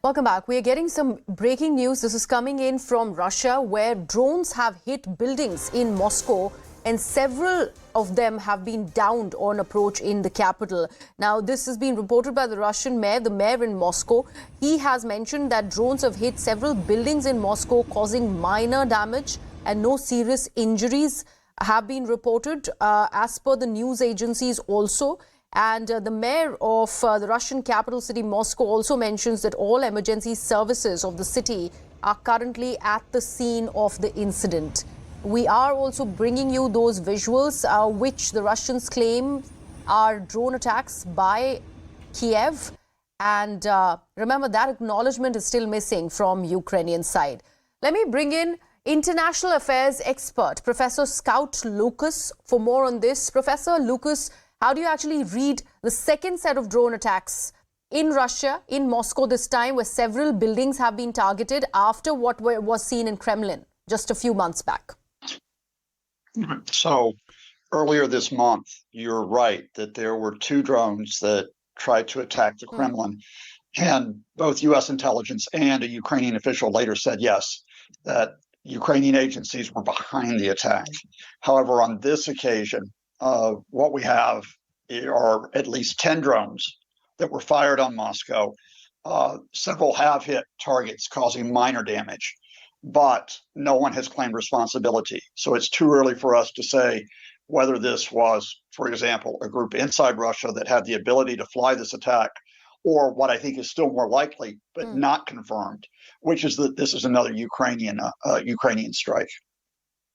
Welcome back. We are getting some breaking news. This is coming in from Russia, where drones have hit buildings in Moscow and several of them have been downed on approach in the capital. Now, this has been reported by the Russian mayor, the mayor in Moscow. He has mentioned that drones have hit several buildings in Moscow, causing minor damage, and no serious injuries have been reported, as per the news agencies also. And the mayor of the Russian capital city, Moscow, also mentions that all emergency services of the city are currently at the scene of the incident. We are also bringing you those visuals which the Russians claim are drone attacks by Kiev. And remember, that acknowledgement is still missing from Ukrainian side. Let me bring in international affairs expert, Professor Scout Lucas, for more on this. Professor Lucas, how do you actually read the second set of drone attacks in Russia, in Moscow this time, where several buildings have been targeted after what was seen in Kremlin just a few months back? So earlier this month, you're right that there were two drones that tried to attack the Kremlin. And both U.S. intelligence and a Ukrainian official later said, yes, that Ukrainian agencies were behind the attack. However, on this occasion, what we have are at least 10 drones that were fired on Moscow. Several have hit targets, causing minor damage, but no one has claimed responsibility. So it's too early for us to say whether this was, for example, a group inside Russia that had the ability to fly this attack, or what I think is still more likely, but not confirmed, which is that this is another Ukrainian strike.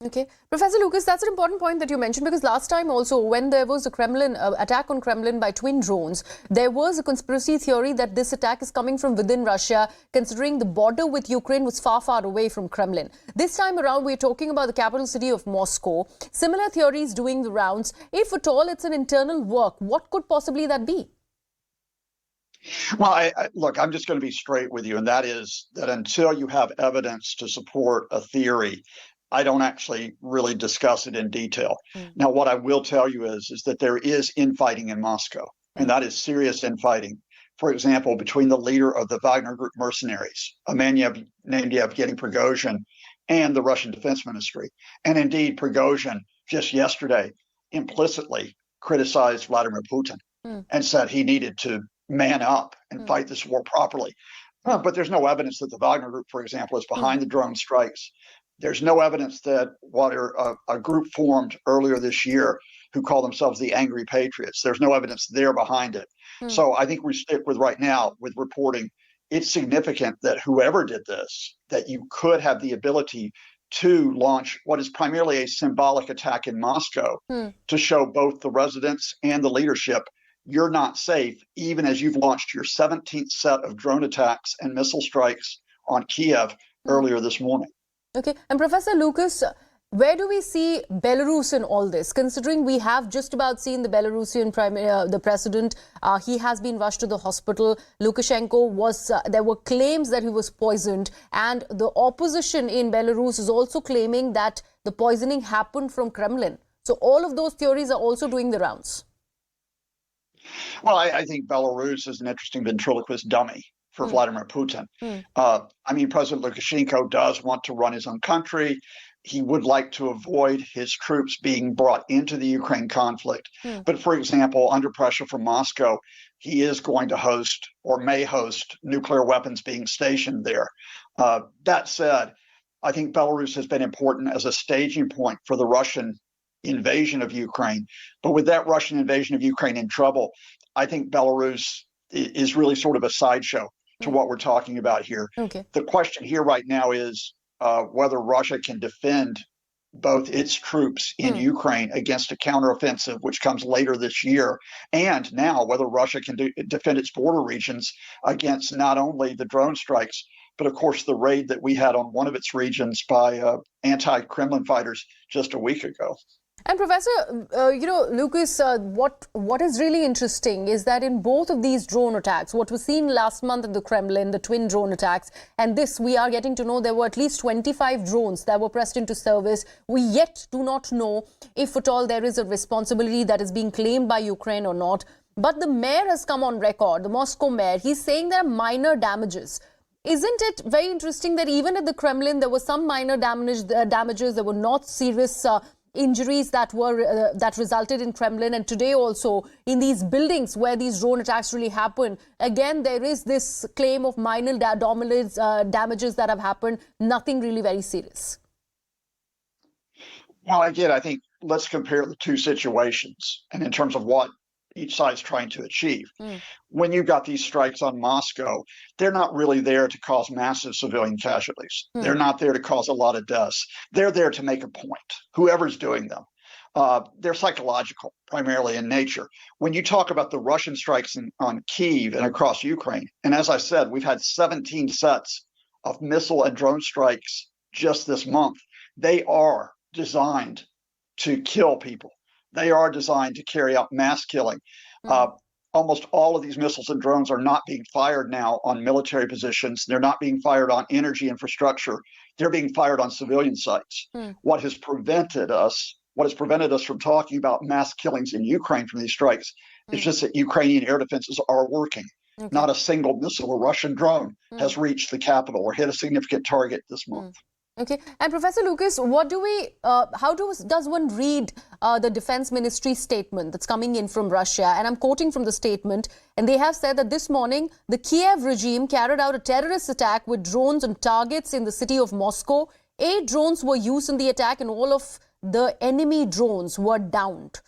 Okay. Professor Lucas, that's an important point that you mentioned, because last time also, when there was a Kremlin attack on Kremlin by twin drones, there was a conspiracy theory that this attack is coming from within Russia, considering the border with Ukraine was far, far away from Kremlin. This time around, we're talking about the capital city of Moscow. Similar theories doing the rounds. If at all it's an internal work, what could possibly that be? Well, look, I'm just going to be straight with you, and that is that until you have evidence to support a theory, I don't actually really discuss it in detail. Now, what I will tell you is that there is infighting in Moscow, and that is serious infighting. For example, between the leader of the Wagner Group mercenaries, a man named Yevgeny Prigozhin, and the Russian Defense Ministry. And indeed, Prigozhin just yesterday implicitly criticized Vladimir Putin and said he needed to man up and fight this war properly. But there's no evidence that the Wagner Group, for example, is behind the drone strikes. There's no evidence that a group formed earlier this year who call themselves the Angry Patriots. There's no evidence they're behind it. So I think we stick with right now with reporting. It's significant that whoever did this, that you could have the ability to launch what is primarily a symbolic attack in Moscow to show both the residents and the leadership you're not safe, even as you've launched your 17th set of drone attacks and missile strikes on Kiev earlier this morning. Okay. And Professor Lucas, where do we see Belarus in all this? Considering we have just about seen the Belarusian the president, he has been rushed to the hospital. Lukashenko was, there were claims that he was poisoned, and the opposition in Belarus is also claiming that the poisoning happened from Kremlin. So all of those theories are also doing the rounds. Well, I think Belarus is an interesting ventriloquist dummy for Vladimir Putin. I mean, President Lukashenko does want to run his own country. He would like to avoid his troops being brought into the Ukraine conflict. But for example, under pressure from Moscow, he is going to host or may host nuclear weapons being stationed there. That said, I think Belarus has been important as a staging point for the Russian invasion of Ukraine. But with that Russian invasion of Ukraine in trouble, I think Belarus is really sort of a sideshow to what we're talking about here. Okay. The question here right now is whether Russia can defend both its troops in Ukraine against a counteroffensive, which comes later this year, and now whether Russia can defend its border regions against not only the drone strikes, but of course the raid that we had on one of its regions by anti-Kremlin fighters just a week ago. And Professor, Lucas, what is really interesting is that in both of these drone attacks, what was seen last month at the Kremlin, the twin drone attacks, and this, we are getting to know there were at least 25 drones that were pressed into service. We yet do not know if at all there is a responsibility that is being claimed by Ukraine or not. But the mayor has come on record, the Moscow mayor, he's saying there are minor damages. isn't it very interesting that even at the Kremlin, there was some minor damages, there were not serious injuries that resulted in Kremlin, and today also in these buildings where these drone attacks really happened, again there is this claim of minor damages that have happened, nothing really very serious. Well, again, I think let's compare the two situations, and in terms of what each side's trying to achieve. When you've got these strikes on Moscow, they're not really there to cause massive civilian casualties. They're not there to cause a lot of deaths. They're there to make a point, whoever's doing them. They're psychological, primarily in nature. When you talk about the Russian strikes on Kyiv and across Ukraine, and as I said, we've had 17 sets of missile and drone strikes just this month. They are designed to kill people. They are designed to carry out mass killing. Almost all of these missiles and drones are not being fired now on military positions. They're not being fired on energy infrastructure. They're being fired on civilian sites. What has prevented us from talking about mass killings in Ukraine from these strikes is just that Ukrainian air defenses are working. Not a single missile or Russian drone has reached the capital or hit a significant target this month. Okay, and Professor Lucas, how does one read the Defense Ministry statement that's coming in from Russia? And I'm quoting from the statement, and they have said that this morning the Kiev regime carried out a terrorist attack with drones on targets in the city of Moscow. 8 drones were used in the attack, and all of the enemy drones were downed.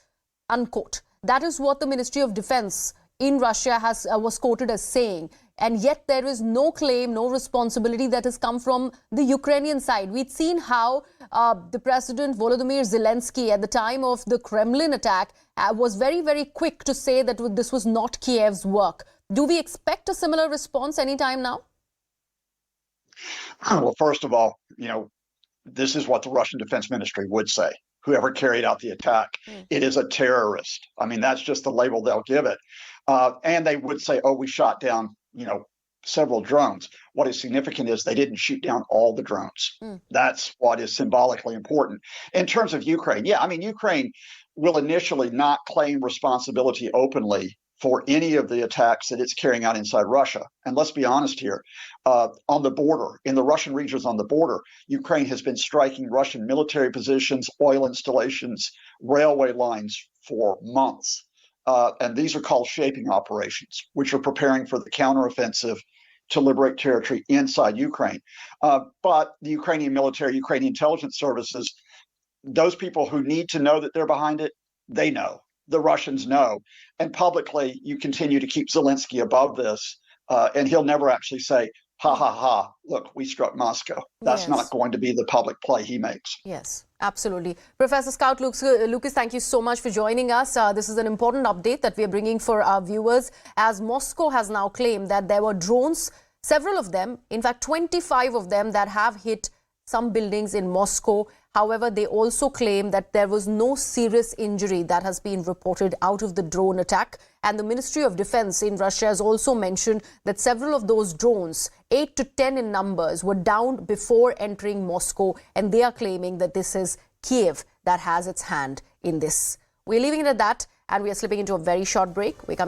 Unquote. That is what the Ministry of Defense in Russia was quoted as saying. And yet there is no claim, no responsibility that has come from the Ukrainian side. We'd seen how the President Volodymyr Zelensky at the time of the Kremlin attack was very, very quick to say that this was not Kiev's work. Do we expect a similar response anytime now? Well, first of all, this is what the Russian Defense Ministry would say. Whoever carried out the attack, it is a terrorist. I mean, that's just the label they'll give it. And they would say, oh, we shot down several drones. What is significant is they didn't shoot down all the drones. That's what is symbolically important. In terms of Ukraine, Ukraine will initially not claim responsibility openly for any of the attacks that it's carrying out inside Russia. And let's be honest here, on the border, in the Russian regions on the border, Ukraine has been striking Russian military positions, oil installations, railway lines for months. And these are called shaping operations, which are preparing for the counteroffensive to liberate territory inside Ukraine. But the Ukrainian military, Ukrainian intelligence services, those people who need to know that they're behind it, they know. The Russians know. And publicly, you continue to keep Zelensky above this, and he'll never actually say, ha, ha, ha, look, we struck Moscow. That's not going to be the public play he makes. Yes, absolutely. Professor Scout Lucas, thank you so much for joining us. This is an important update that we are bringing for our viewers, as Moscow has now claimed that there were drones, several of them, in fact, 25 of them that have hit some buildings in Moscow. However, they also claim that there was no serious injury that has been reported out of the drone attack. And the Ministry of Defense in Russia has also mentioned that several of those drones, 8 to 10 in numbers, were downed before entering Moscow. And they are claiming that this is Kiev that has its hand in this. We're leaving it at that, and we are slipping into a very short break. We're coming